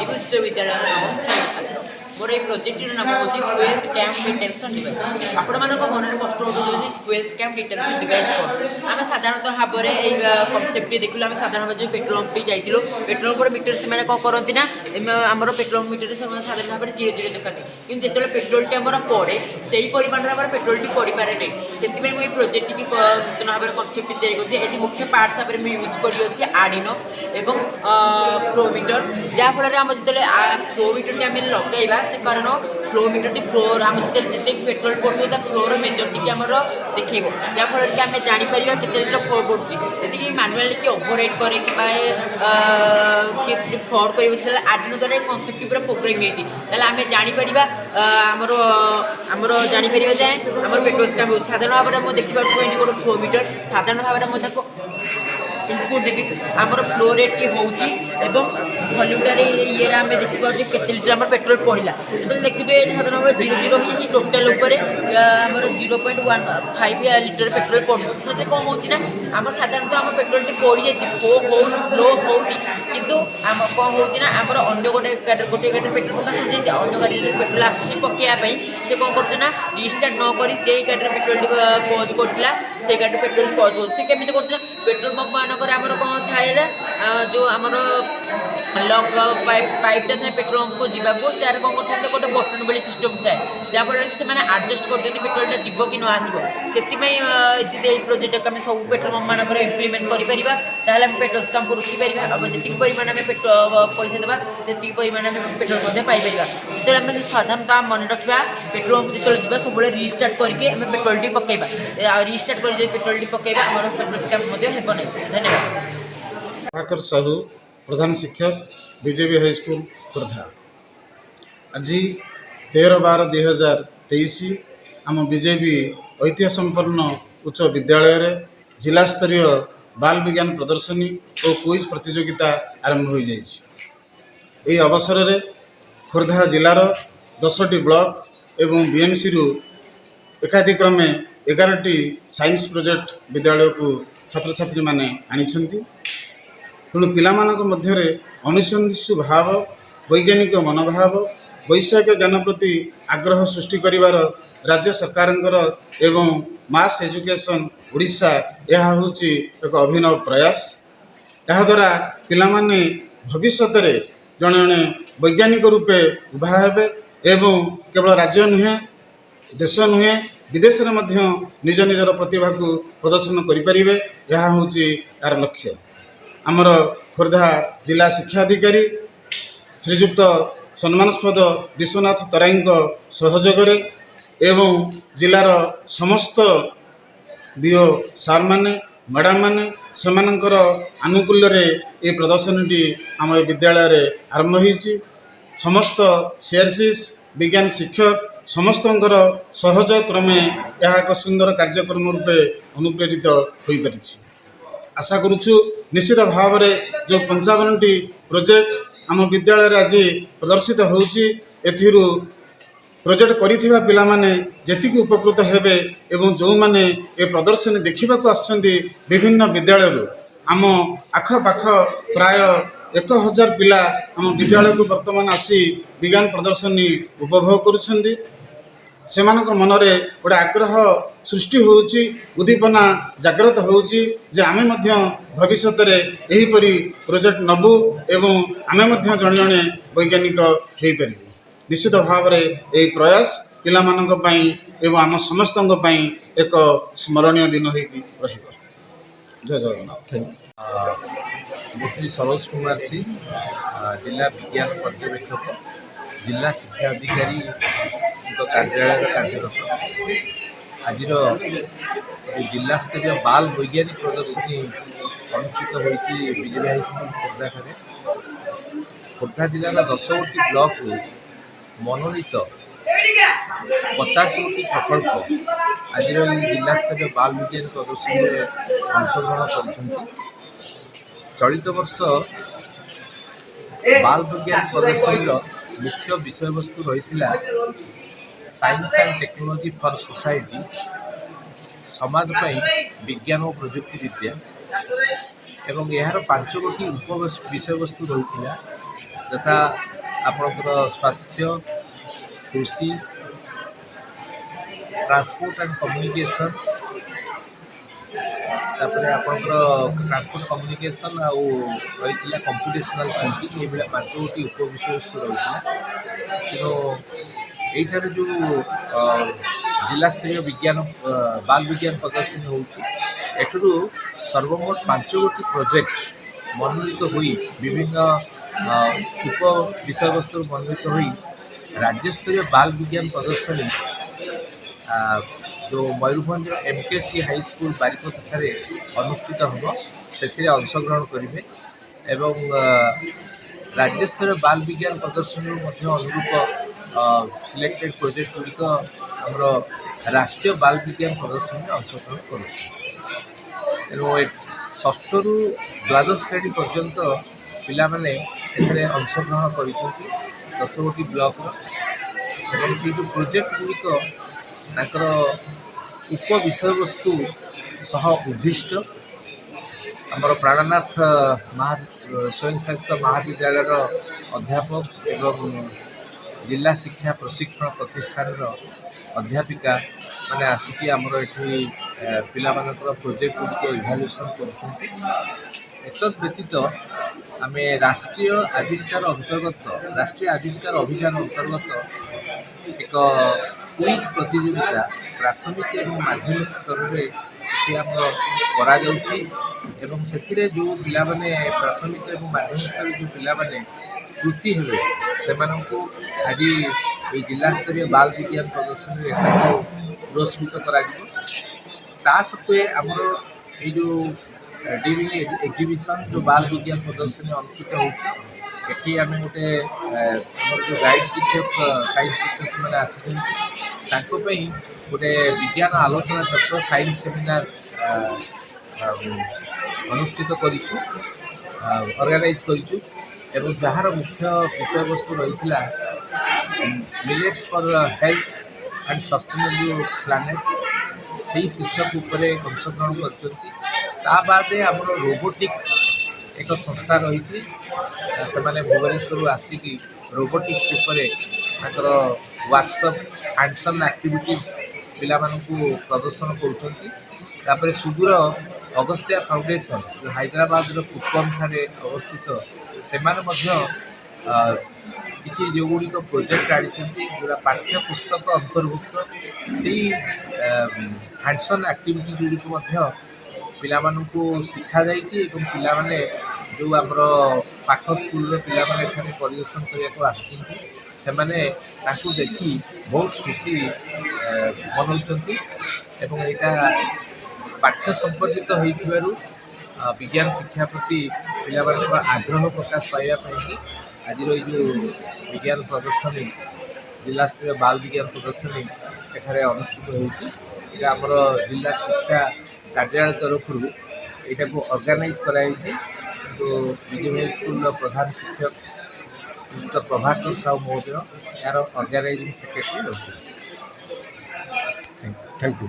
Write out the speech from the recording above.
जीव उच्च विद्यालय नवम श्रेणी छात्र मोर ये प्रोजेक्टर नाम हूँ फ्यूएल स्कैम डिटेक्शन डिवाइस आपण मान मन में प्रश्न उठे फ्यूएल स्कैम डिटेक्शन डिवाइस कौन आम साधारणतः भाव में कनसेप्ट देखूँ आम साधारण भाव पेट्रोल पंप टी जाइलु पेट्रोल पंप मीटर से कौन करती ना आमर पेट्रोल मीटर से साधारण भाव में 0 देखते कि जो पेट्रोल टी आम पड़े से ही परिमाण आम पेट्रोल टी पड़ पारे नहीं से मुझे प्रोजेक्ट की नूतन भाव में कनसेप्ट तैयारी कर मुख्य पार्ट्स भाव में यूज कर आर्डिनो एवं फ्लोमीटर जहाँफल आम जो फ्लोमीटर टी आम लगेगा से कारण फ्लोमीटर टी फ्लोर आम जिते पेट्रोल पड़ू फ्लोर मेजर टी आम देखेब जहाँफल कि आम जापर के लिटर फ्लोर पड़ूँ जी मानुआली कि ओभरराइड करे कि फ्रड कर आर्डिनो द्वारा कनसेप्ट पूरा प्रोग्राम होती आम जापर आमर आमर जापर जाए आम पेट्रोल स्कैम हो साधारण भाव में मुझे देखिए गोटे फ्लोमीटर साधारण भाव में मुझे इनपुट देवी आमर फ्लो रेट टी होची एवं वॉल्यूमटार ये आम देखिए केते लिटर आम पेट्रोल पड़ा जो देखिए साधारण भाव 0 हो टोटाल आमर 0.15 लिटर पेट्रोल पड़ू कौन होना आम साधारणतः आम पेट्रोल टी पड़ जाए फ्लो होनी कितु आम कौन होना आमर अगर गोटे गाड़ी पेट्रोल पका सर जाए अगर गाड़ी जो पेट्रोल आसूँ पकड़ाई से कौन कर रिस्टार्ट न कर गाड़ी पेट्रोल टी पज करता से गाड़ी पेट्रोल पज हो केमी कर पेट्रोल पंप मानक आमर कौन थाए जो आमर लक पाइपटा था पेट्रोल पंप को जावाक से कौन करते गोटे बटन वाली सिस्टम थाए जहाँफल से आडजस्ट कर दिखते पेट्रोलटा जीव कि न आसो से प्रोजेक्ट आम सब पेट्रोल पंप मानक इम्प्लीमेंट कर पेट्रोल स्कैम को रोकी पार जी परिमाण में पैसा देवा से परिमाण में पेट्रोल पाइपर जो आम साधारणतः मन रखा पेट्रोल पंप जो जा सब रिस्टार्ट करके पेट्रोल टी पकड़ा रिस्टार्ट कर पेट्रोल टी पकड़ा आम पेट्रोल स्कैम हेब नहीं धन्यवाद। प्रभाकर साहू प्रधान शिक्षक बीजेपी हाईस्कूल खोर्धा आज 13/12/2023 आम बीजेपी ऐतिह्य संपन्न उच्च विद्यालय जिला स्तरीय बाल विज्ञान प्रदर्शनी और क्विज प्रतियोगिता आरंभ हो जाए। अवसर में खोर्धा जिलार 10टी ब्लॉक एवं बीएमसी रु एकाधिक्रमे 11टी साइंस प्रोजेक्ट विद्यालय को छात्र छात्री माने आनिछंती तेणु पिलामानक मध्यरे अनुसंधित्सु भाव वैज्ञानिक मनोभाव वैषयिक ज्ञान प्रति आग्रह सृष्टि करिवार राज्य सरकारंकर एवं मास एजुकेशन ओडिशा यह होची एक अभिनव प्रयास। यह द्वारा पिलामाने भविष्यत रे जणे जणे वैज्ञानिक रूपे उभा हेबे एवं केवल राज्य नुहे देश नुहे विदेश में मध्य निज निजर प्रतिभा को प्रदर्शन करें यह होची यार लक्ष्य। आमर खोर्धा जिला शिक्षा अधिकारी श्रीजुक्त सम्मानस्पद विश्वनाथ तराई सहयोग एवं जिलार समस्त बीओ सार माने मैडम माने सेमानंकर आनुकूल्य रे ये प्रदर्शनी आम विद्यालय आरंभ होईची। समस्त सीआरसीएस विज्ञान शिक्षक समस्तंकर सहयोग क्रमे यह एक सुंदर कार्यक्रम रूपे अनुप्रेरित हो पारि। आशा करुचु निश्चित भाव में जो 55टी प्रोजेक्ट आम विद्यालय आज प्रदर्शित होची एथिरु प्रोजेक्ट करिथिबा पिला माने जेतिकी उपकृत हेबे एवं जो माने ए प्रदर्शनी देखा आछंती विभिन्न विद्यालय आम आखपाख प्राय 1000 पिला आम विद्यालय को वर्तमान आसी विज्ञान प्रदर्शनी उपभोग करुछंती। सेमानक मनरे गोटे आग्रह सृष्टि होउची उद्दीपना जागृत होउची जे आमे मध्य भविष्यत रे एही परी प्रोजेक्ट नबु एवं आमे मध्य जणे जणे वैज्ञानिक हेई परिबे। निश्चित भाव रे एही प्रयास पिला मानक पई एवं आम समस्तक पई एक स्मरणीय दिन होई रहिबो। जय जगन्नाथ। श्री सरोज कुमार सिंह जिला विज्ञान पर्यवेक्षक जिला शिक्षा अधिकारी कार्यालय कार्यरत आज जिला स्तरीय बाल वैज्ञानिक प्रदर्शनी अनुष्ठित होती बीजेपी हाईस्कूल खोर्धा ठारे खोर्धा जिलार 10टी ब्लॉक मनोनीत 50टी प्रकल्प आज जिला स्तरीय बाल विज्ञान प्रदर्शनी अंशग्रहण कर चलित वर्ष बाल विज्ञान प्रदर्शनी मुख्य विषय वस्तु रही science and technology for society समाज विज्ञान और प्रजुक्ति विद्या एवं यार 5 गोटी उप विषय वस्तु रही यथा ଆପଣଙ୍କର ସ୍ୱାସ୍ଥ୍ୟ, କୃଷି, ट्रांसपोर्ट एंड कम्युनिकेशन, तापर आपंकर ट्रांसपोर्ट कम्युनिकेशन आउ रही कंप्यूटेशनल थिंकिंग ये 5टी उपविषय वस्तु रही तेणु यहीठार जो जिला स्तरीय विज्ञान बाल विज्ञान प्रदर्शनी होठू सर्वमोट 5 गोटी प्रोजेक्ट मनोनीत हुई विभिन्न उप विषय वस्तु मनोनीत हुई राज्यस्तरीय बाल विज्ञान प्रदर्शनी जो मयूरभंज एमकेसी हाई स्कूल बारिपद ठारे अनुष्ठित हम से अंशग्रहण करेंगे एवं राज्यस्तरीय बाल विज्ञान प्रदर्शनी अनुरूप सिलेक्टेड प्रोजेक्ट गुड़िक आमर राष्ट्रीय बाल विज्ञान प्रदर्शनी में अंशग्रहण कर षष्ठ रु द्वादश श्रेणी पर्यंत पिला माने एथरे अंशग्रहण कर 10 गोटी ब्लॉक से जो प्रोजेक्ट गुड़िक ताकर उप विषय वस्तु सह उद्दिष्ट आमर प्राणनाथ स्वयं शासित महाविद्यालय अध्यापक एवं जिला शिक्षा प्रशिक्षण प्रतिष्ठान अध्यापिका मैंने आसिकी आमर ये पिला प्रोजेक्ट गुड़िक इभाल्युएसन कर व्यतीत आम राष्ट्रीय आविष्कार अभियान अंतर्गत एक क्विज प्रतियोगिता प्राथमिक एवं माध्यमिक स्तर में से जो पिला प्राथमिक एवं माध्यमिक स्तर जो पिला कृति हुए से आज जिला स्तरीय बाल विज्ञान प्रदर्शनी पुरस्कृत करा सत्वे आमर ये जो एग्जिबिशन जो बाल विज्ञान प्रदर्शनी अनुष्ठित होती आम गोटे जो गाइड शिक्षक साइंस शिक्षक मैंने आसपी गोटे विज्ञान आलोचना चक्र साइंस सेमिनार अनुष्ठित ऑर्गेनाइज करूँ जार मुख्य विषय वस्तु रही millets for health and sustainable planet से शीर्षक उपर अंशग्रहण कर रोबोटिक्स एक संस्था रही से भुवनेश्वर आसिकी robotics workshop hands on activities पिला प्रदर्शन कर सुदूर अगस्त्या फाउंडेशन जो हैदराबाद कुप्पम ठारे अवस्थित से किसी जो गुड़िक प्रोजेक्ट आनी जो पाठ्य पुस्तक अंतर्भुक्त से हैंड्स ऑन एक्टिविटी गुड़िक पिला शिखा जाइए पिला जो आमर पाख स्कूल पिला परिदर्शन करने से देखी बहुत खुशी मनौती यहाँ पाठ्य संपर्कित हो विज्ञान शिक्षा प्रति पिला आग्रह प्रकाश पाइबापी आज जो विज्ञान प्रदर्शनी जिला स्तरीय बाल विज्ञान प्रदर्शनी एठारे अनुष्ठित होमर जिला शिक्षा कार्यालय तरफ यहाँ को ऑर्गेनाइज कराई जो विजय स्कूल प्रधान शिक्षक श्रीयुक्त प्रभाकर साहू महोदय यार ऑर्गेनाइजिंग सेक्रेटरी रही। Thank you.